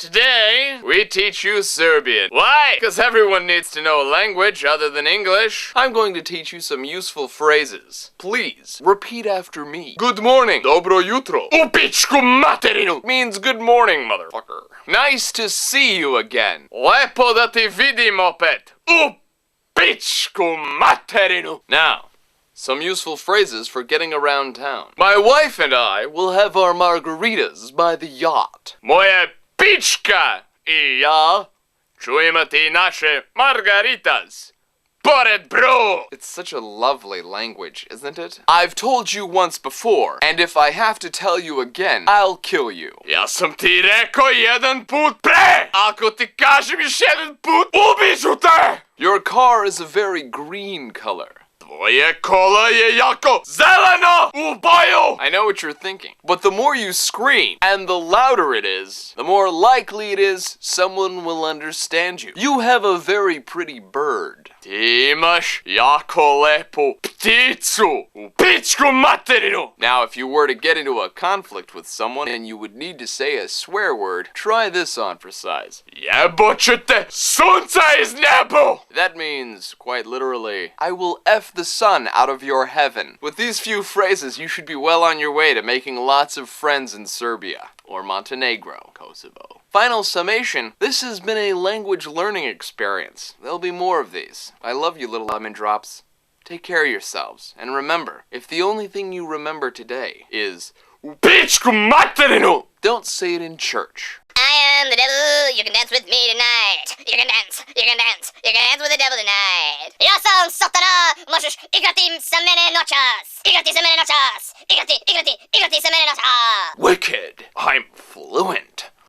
Today, we teach you Serbian. Why? Because everyone needs to know a language other than English. I'm going to teach you some useful phrases. Please, repeat after me. Good morning. Dobro jutro. U pičku materinu. Means good morning, motherfucker. Nice to see you again. Lepo da ti vidim opet. U pičku materinu. Now, some useful phrases for getting around town. My wife and I will have our margaritas by the yacht. Moje pička I ja ću imati naše margaritas pored bro. It's such a lovely language, isn't it? I've told you once before, and if I have to tell you again, I'll kill you. Ja sam ti rekao jedan put pre. Ako ti kažem još jedan put, ubiću te. Your car is a very green color. Tvoje kola je jako zeleno u boju. I know what you're thinking, but the more you scream and the louder it is, the more likely it is someone will understand you. You have a very pretty bird. Ti imaš jako lepu pticu u pičku materinu. Now, if you were to get into a conflict with someone and you would need to say a swear word, try this on for size. Jeboću te sunca iz nebu. That means, quite literally, I will F the sun out of your heaven. With these few phrases, you should be well on your way to making lots of friends in Serbia. Or Montenegro, Kosovo. Final summation, this has been a language learning experience. There'll be more of these. I love you, little lemon drops. Take care of yourselves. And remember, if the only thing you remember today is pičku materinu, don't say it in church. I am the devil, you can dance with me tonight. You can dance, you can dance, you can dance with the devil tonight. Ja sam satana, možeš igrati sa mene noćas. Igrati sa mene noćas. Igrati sa mene noćas. Wicked. I'm fluent.